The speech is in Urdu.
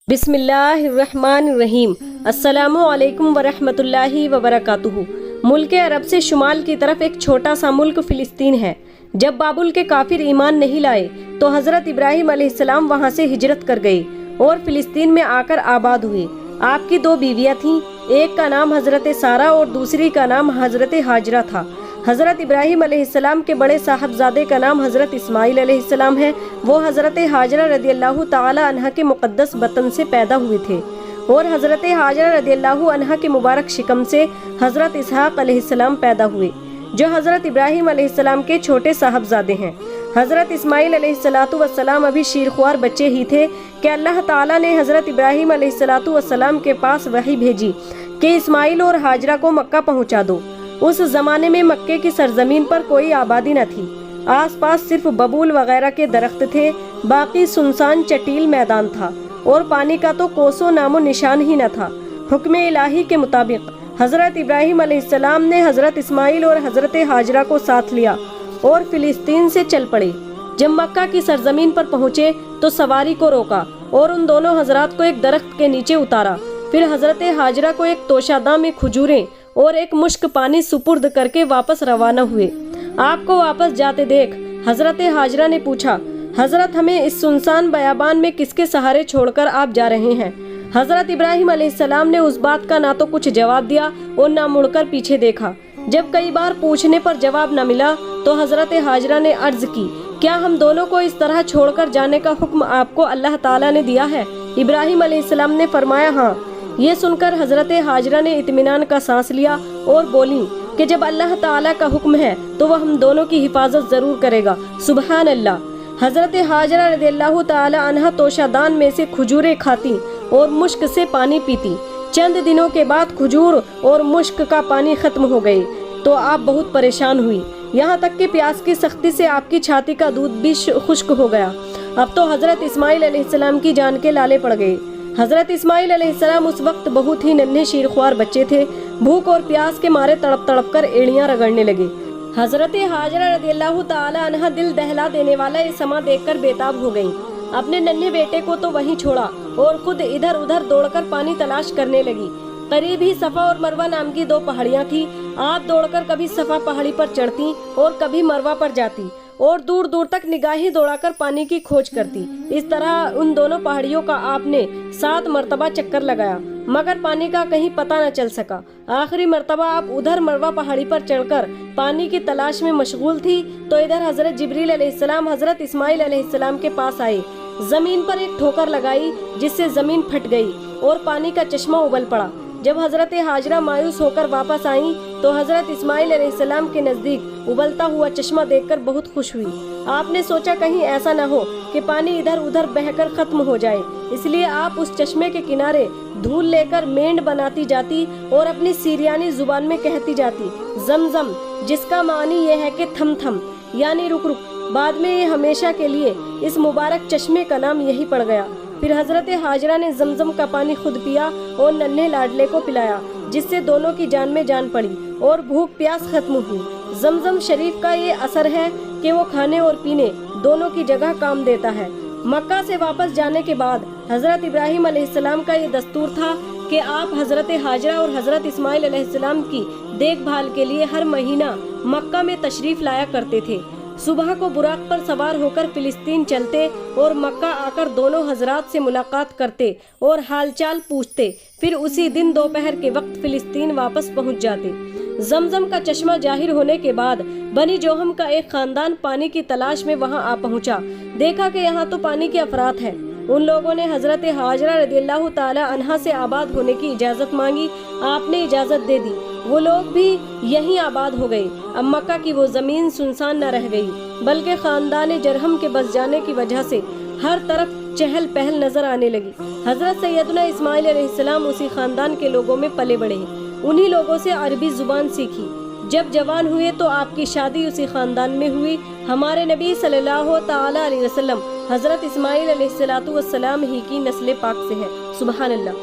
بسم اللہ الرحمن الرحیم۔ السلام علیکم ورحمۃ اللہ وبرکاتہ۔ ملک عرب سے شمال کی طرف ایک چھوٹا سا ملک فلسطین ہے۔ جب بابل کے کافر ایمان نہیں لائے تو حضرت ابراہیم علیہ السلام وہاں سے ہجرت کر گئے اور فلسطین میں آ کر آباد ہوئے۔ آپ کی دو بیویاں تھیں، ایک کا نام حضرت سارہ اور دوسری کا نام حضرت ہاجرہ تھا۔ حضرت ابراہیم علیہ السلام کے بڑے صاحبزادے کا نام حضرت اسماعیل علیہ السلام ہے۔ وہ حضرت ہاجرہ رضی اللہ تعالی عنہ کے مقدس وطن سے پیدا ہوئے تھے اور حضرت ہاجرہ رضی اللہ عنہ کے مبارک شکم سے حضرت اسحاق علیہ السلام پیدا ہوئے، جو حضرت ابراہیم علیہ السلام کے چھوٹے صاحبزادے ہیں۔ حضرت اسماعیل علیہ السلام ابھی شیرخوار بچے ہی تھے کہ اللہ تعالیٰ نے حضرت ابراہیم علیہ السلام کے پاس وحی بھیجی کہ اسماعیل اور ہاجرہ کو مکہ پہنچا دو۔ اس زمانے میں مکے کی سرزمین پر کوئی آبادی نہ تھی، آس پاس صرف ببول وغیرہ کے درخت تھے، باقی سنسان چٹیل میدان تھا اور پانی کا تو کوسو نام و نشان ہی نہ تھا۔ حکم الہی کے مطابق حضرت ابراہیم علیہ السلام نے حضرت اسماعیل اور حضرت ہاجرہ کو ساتھ لیا اور فلسطین سے چل پڑے۔ جب مکہ کی سرزمین پر پہنچے تو سواری کو روکا اور ان دونوں حضرات کو ایک درخت کے نیچے اتارا۔ پھر حضرت ہاجرہ کو ایک توشادہ میں کھجوریں اور ایک مشک پانی سپرد کر کے واپس روانہ ہوئے۔ آپ کو واپس جاتے دیکھ حضرت ہاجرہ نے پوچھا، حضرت ہمیں اس سنسان بیابان میں کس کے سہارے چھوڑ کر آپ جا رہے ہیں؟ حضرت ابراہیم علیہ السلام نے اس بات کا نہ تو کچھ جواب دیا اور نہ مڑ کر پیچھے دیکھا۔ جب کئی بار پوچھنے پر جواب نہ ملا تو حضرت ہاجرہ نے عرض کی، کیا ہم دونوں کو اس طرح چھوڑ کر جانے کا حکم آپ کو اللہ تعالیٰ نے دیا ہے؟ ابراہیم علیہ السلام نے فرمایا، ہاں۔ یہ سن کر حضرت ہاجرہ نے اطمینان کا سانس لیا اور بولی کہ جب اللہ تعالیٰ کا حکم ہے تو وہ ہم دونوں کی حفاظت ضرور کرے گا، سبحان اللہ۔ حضرت ہاجرہ رضی اللہ تعالی عنہ توشادان میں سے کھجوریں کھاتی اور مشک سے پانی پیتی۔ چند دنوں کے بعد کھجور اور مشک کا پانی ختم ہو گئے تو آپ بہت پریشان ہوئی، یہاں تک کہ پیاس کی سختی سے آپ کی چھاتی کا دودھ بھی خشک ہو گیا۔ اب تو حضرت اسماعیل علیہ السلام کی جان کے لالے پڑ گئے۔ حضرت اسماعیل علیہ السلام اس وقت بہت ہی ننھے شیرخوار بچے تھے، بھوک اور پیاس کے مارے تڑپ تڑپ کر ایڑیاں رگڑنے لگے۔ حضرت ہاجرہ رضی اللہ تعالی عنہ دل دہلا دینے والا یہ سما دیکھ کر بےتاب ہو گئیں۔ اپنے ننھے بیٹے کو تو وہیں چھوڑا اور خود ادھر ادھر دوڑ کر پانی تلاش کرنے لگی۔ قریب ہی صفا اور مروہ نام کی دو پہاڑیاں تھیں۔ آپ دوڑ کر کبھی صفا پہاڑی پر چڑھتی اور کبھی مروہ پر جاتی اور دور دور تک نگاہیں دوڑا کر پانی کی کھوج کرتی۔ اس طرح ان دونوں پہاڑیوں کا آپ نے 7 مرتبہ چکر لگایا مگر پانی کا کہیں پتہ نہ چل سکا۔ آخری مرتبہ آپ ادھر مروہ پہاڑی پر چڑھ کر پانی کی تلاش میں مشغول تھی تو ادھر حضرت جبریل علیہ السلام حضرت اسماعیل علیہ السلام کے پاس آئے، زمین پر ایک ٹھوکر لگائی جس سے زمین پھٹ گئی اور پانی کا چشمہ ابل پڑا۔ جب حضرت ہاجرہ مایوس ہو کر واپس آئیں تو حضرت اسماعیل علیہ السلام کے نزدیک ابلتا ہوا چشمہ دیکھ کر بہت خوش ہوئی۔ آپ نے سوچا کہیں ایسا نہ ہو کہ پانی ادھر ادھر بہہ کر ختم ہو جائے، اس لیے آپ اس چشمے کے کنارے دھول لے کر مینڈ بناتی جاتی اور اپنی سیریانی زبان میں کہتی جاتی، زمزم، جس کا معنی یہ ہے کہ تھم تھم، یعنی رک رک۔ بعد میں یہ ہمیشہ کے لیے اس مبارک چشمے کا نام یہی پڑ گیا۔ پھر حضرت ہاجرہ نے زمزم کا پانی خود پیا اور ننھے لاڈلے کو پلایا، جس سے دونوں کی جان میں جان پڑی اور بھوک پیاس ختم ہوئی۔ زمزم شریف کا یہ اثر ہے کہ وہ کھانے اور پینے دونوں کی جگہ کام دیتا ہے۔ مکہ سے واپس جانے کے بعد حضرت ابراہیم علیہ السلام کا یہ دستور تھا کہ آپ حضرت ہاجرہ اور حضرت اسماعیل علیہ السلام کی دیکھ بھال کے لیے ہر مہینہ مکہ میں تشریف لایا کرتے تھے۔ صبح کو براق پر سوار ہو کر فلسطین چلتے اور مکہ آ کر دونوں حضرات سے ملاقات کرتے اور حال چال پوچھتے، پھر اسی دن دوپہر کے وقت فلسطین واپس پہنچ جاتے۔ زمزم کا چشمہ ظاہر ہونے کے بعد بنی جوہم کا ایک خاندان پانی کی تلاش میں وہاں آ پہنچا۔ دیکھا کہ یہاں تو پانی کے افرات ہیں۔ ان لوگوں نے حضرت ہاجرہ رضی اللہ تعالی عنہ سے آباد ہونے کی اجازت مانگی، آپ نے اجازت دے دی۔ وہ لوگ بھی یہیں آباد ہو گئے۔ اب مکہ کی وہ زمین سنسان نہ رہ گئی بلکہ خاندان جرہم کے بس جانے کی وجہ سے ہر طرف چہل پہل نظر آنے لگی۔ حضرت سیدنا اسماعیل علیہ السلام اسی خاندان کے لوگوں میں پلے بڑھے، انہی لوگوں سے عربی زبان سیکھی۔ جب جوان ہوئے تو آپ کی شادی اسی خاندان میں ہوئی۔ ہمارے نبی صلی اللہ تعالی علیہ وسلم حضرت اسماعیل علیہ السلام ہی کی نسل پاک سے ہے، سبحان اللہ۔